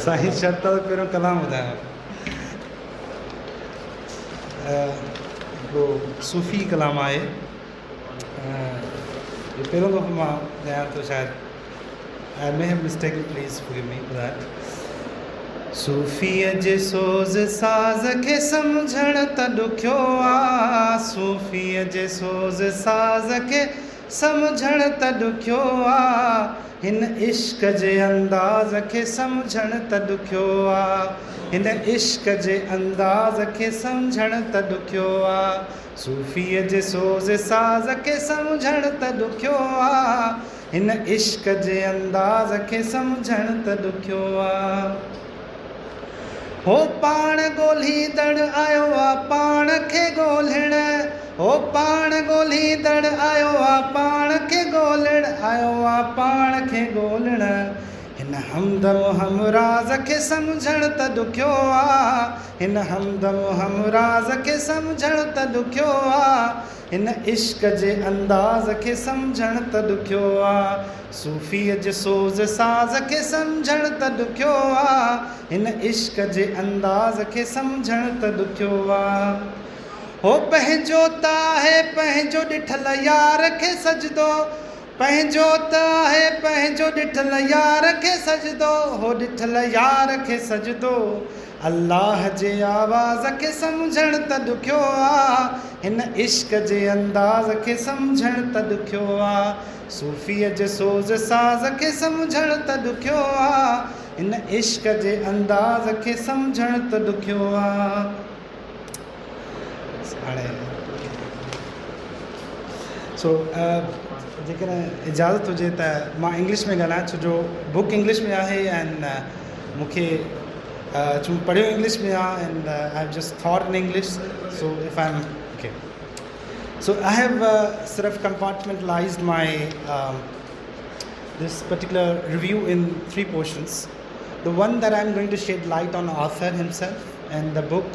साईं शर्त तो पहिरियों कलाम ॿुधायो हिकिड़ो सूफ़ी कलाम आहे पहिरियों दफ़ो मां ॻायां थो शायदि I may have mistaken please forgive me ॿुधायो सूफ़ीअ जे सोज़ साज़ खे सम्झण त ॾुखियो आहे सूफ़ीअ जे सोज़ साज़ खे सम्झण त ॾुखियो आहे हिन इश्क जे अंदाज़ खे सम्झण त ॾुखियो आहे हिन इश्क जे अंदाज़ खे सम्झण त ॾुखियो आहे सूफ़ीअ जे सोज़ साज़ खे सम्झण त ॾुखियो आहे हिन इश्क जे अंदाज़ खे सम्झण त ॾुखियो आहे हो पाण ॻोल्हींदड़ आयो आहे पाण खे ॻोल्हण हो पाण ॻोल्हींदड़ आयो आहे पाण खे ॻोल्हण आयो आहे पाण खे ॻोल्हण हिन हमदम हमराज़ खे सम्झण त ॾुखियो आहे हिन हमदम हमराज़ खे सम्झण त ॾुखियो आहे हिन इश्क जे अंदाज़ खे सम्झण त ॾुखियो आहे सूफ़ीअ जे सोज़ साज़ खे सम्झण त ॾुखियो आहे हिन इश्क जे अंदाज़ खे सम्झण त ॾुखियो आहे हो पंहिंजो त आहे पंहिंजो ॾिठल यार खे सजदो पंहिंजो त आहे पंहिंजो ॾिठल यार खे सजदो हो ॾिठल यार खे सजदो अल्लाह जे आवाज़ खे सम्झण त ॾुखियो आहे हिन इश्क जे अंदाज़ खे सम्झण त ॾुखियो आहे सूफ़ीअ जे सोज़ साज़ खे सम्झण त ॾुखियो आहे हिन इश्क जे अंदाज़ खे सम्झण त ॾुखियो आहे सो जेकॾहिं इजाज़त हुजे त मां इंग्लिश में ॻाल्हायां छो जो बुक इंग्लिश में आहे एंड मूंखे चूं पढ़ियो इंग्लिश में आहे and I have just thought in English so if I am okay so I have sort of compartmentalized my this particular review in 3 portions. The one that I'm going to shed light on author himself and the book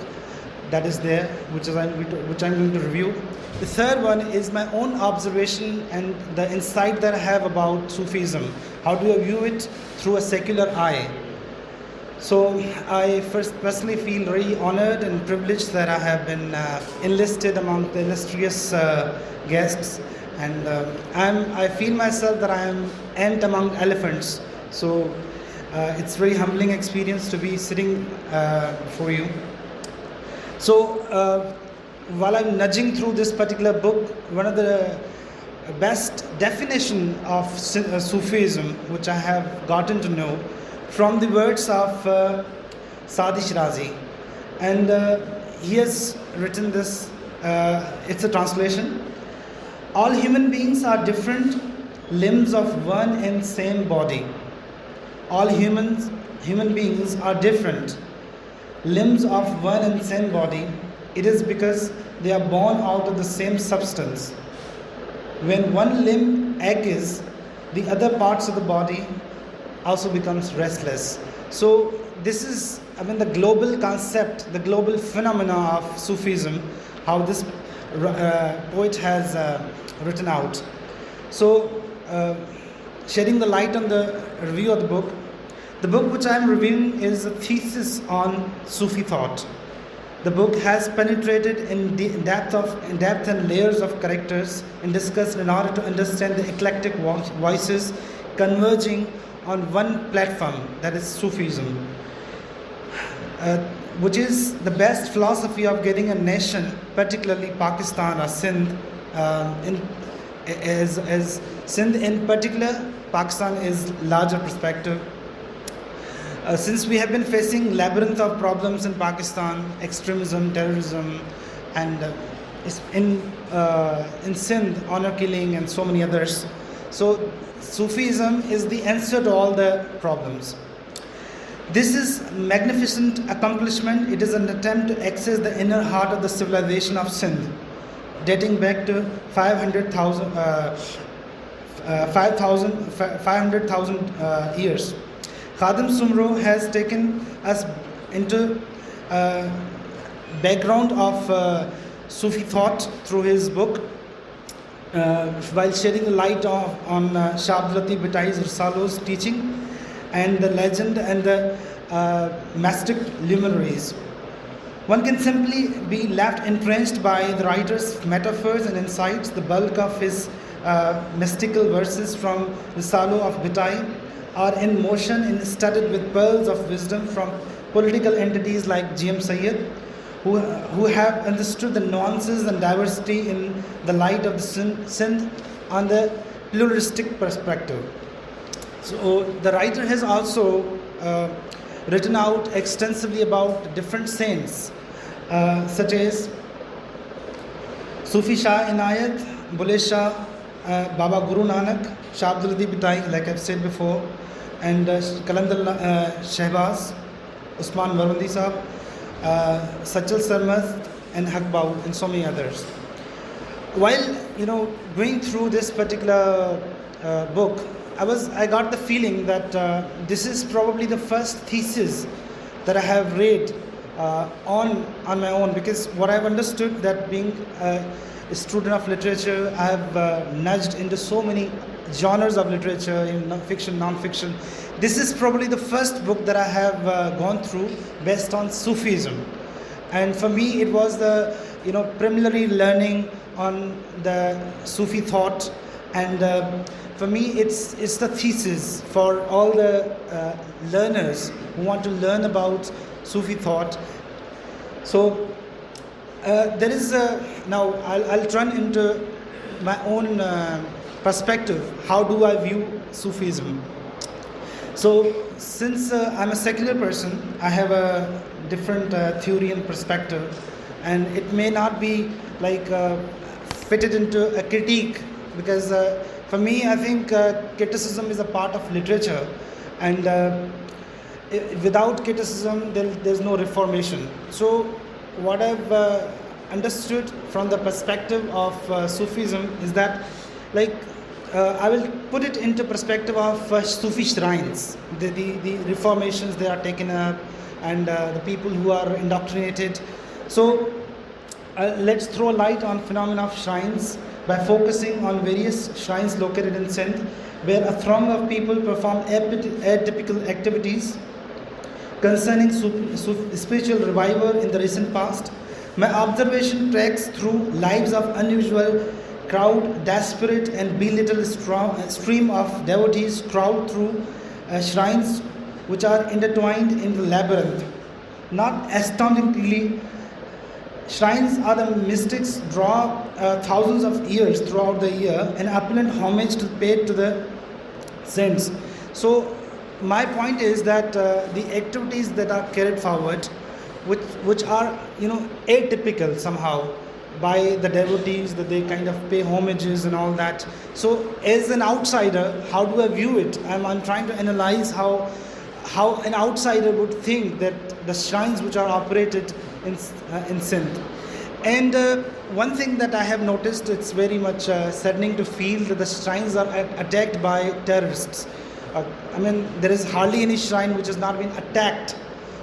that is there, which I'm going to review. The third one is my own observation and the insight that I have about Sufism. How do I view it through a secular eye? So I first personally feel very honored and privileged that I have been enlisted among the illustrious guests, and I feel myself that I am ant among elephants. So it's very humbling experience to be sitting before you. So while I'm nudging through this particular book, one of the best definition of Sufism which I have gotten to know from the words of Sadi Shirazi, and he has written this, it's a translation: all human beings are different limbs of one and same body. All human beings are different limbs of one and same body. It is because they are born out of the same substance. When one limb aches, the other parts of the body also becomes restless. So this is, the global concept, the global phenomena of Sufism, how this poet has written out. So shedding the light on the review of the book which I am reviewing is a thesis on Sufi thought. The book has penetrated in depth and layers of characters and discussed in order to understand the eclectic voices converging on one platform, that is Sufism, which is the best philosophy of getting a nation, particularly Pakistan or Sindh, as Sindh in particular, Pakistan is larger perspective. Since we have been facing labyrinth of problems in Pakistan, extremism, terrorism, and in Sindh, honor killing and so many others. So Sufism is the answer to all the problems. This is magnificent accomplishment. It is an attempt to access the inner heart of the civilization of Sindh, dating back to 500,000 years. Khadim Sumro has taken us into background of Sufi thought through his book, while shedding light on Shah Abdul Latif Bhattai's Risalo's teaching and the legend and the mystic luminaries. One can simply be left entrenched by the writer's metaphors and insights. The bulk of his mystical verses from the Salo of Bitai are in motion and studded with pearls of wisdom from political entities like G.M. Sayyid, who have understood the nuances and diversity in the light of the Sindh on the pluralistic perspective. So the writer has also written out extensively about different saints, such as Sufi Shah Inayat, Bule Shah, Baba Guru Nanak, Shah Abdul Latif Bhitai, like I've said before, and Kalandar Shehbaz, Usman Marwandi Sahab, Sachal Sarmad, and Hakbau, and so many others. While going through this particular book, I got the feeling that this is probably the first thesis that I have read on my own, because what I've understood, that being a student of literature, I have nudged into so many genres of literature, in fiction, non-fiction. This is probably the first book that I have gone through based on Sufism, and for me it was the preliminary learning on the Sufi thought, and for me it's the thesis for all the learners who want to learn about Sufi thought. So there is now I'll turn into my own perspective. How do I view Sufism? So since I'm a secular person, I have a different theory and perspective, and it may not be like fitted into a critique, because for me I think criticism is a part of literature, and without criticism there's no reformation. So what I've understood from the perspective of Sufism is that, like, I will put it into perspective of Sufi shrines, the reformations they are taken up, and the people who are indoctrinated. So let's throw light on phenomena of shrines by focusing on various shrines located in Sindh, where a throng of people perform atypical activities concerning spiritual revival in the recent past. My observation tracks through lives of unusual crowd, desperate and belittled stream of devotees crowd through shrines which are intertwined in the labyrinth. Not astoundingly, shrines are the mystics draw thousands of years throughout the year, an opulent homage paid to the saints. So my point is that the activities that are carried forward, which are atypical somehow by the devotees, that they kind of pay homages and all that. So as an outsider, how do I view it? I'm trying to analyze how an outsider would think that the shrines which are operated in Sindh. And one thing that I have noticed, it's very much saddening to feel that the shrines are attacked by terrorists. There is hardly any shrine which has not been attacked.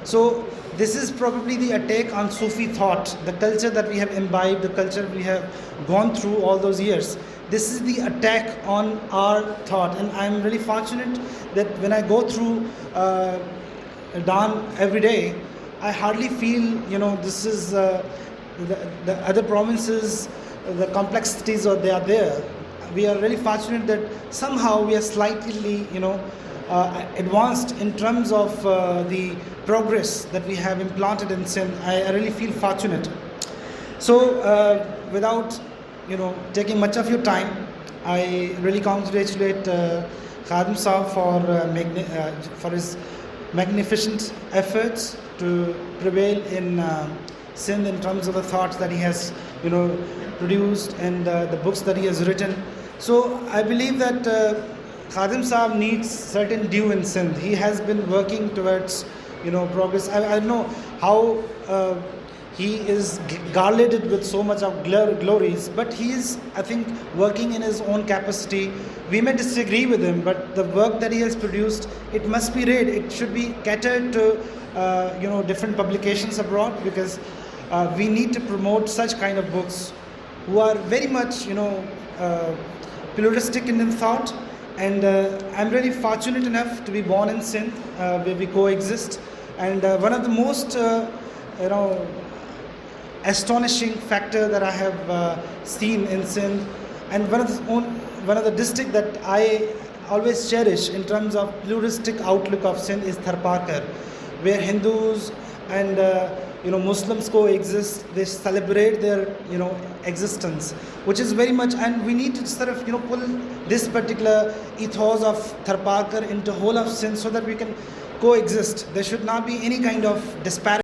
So this is probably the attack on Sufi thought, the culture that we have imbibed, the culture we have gone through all those years. This is the attack on our thought, and I'm really fortunate that when I go through Dawn every day, I hardly feel this is the other provinces, the complexities they are there. We are really fortunate that somehow we are slightly advanced in terms of the progress that we have implanted in Sindh. I really feel fortunate. So without taking much of your time, I really congratulate Khadim Saab for his magnificent efforts to prevail in Sindh in terms of the thoughts that he has produced and the books that he has written. So I believe that Khadim Saab needs certain due in Sindh. He has been working towards progress. I don't know how he is garlanded with so much of glories, but he is, I think, working in his own capacity. We may disagree with him, but the work that he has produced, it must be read. It should be catered to different publications abroad, because we need to promote such kind of books who are very much pluralistic in thought, And I'm really fortunate enough to be born in Sindh, where we coexist. And one of the most, you know, astonishing factor that I have seen in Sindh, and one of the district that I always cherish in terms of pluralistic outlook of Sindh is Tharparkar, where Hindus and Muslims coexist. They celebrate their existence, which is very much, and we need to sort of pull this particular ethos of Tharparkar into whole of Sindh so that we can coexist. There should not be any kind of disparity.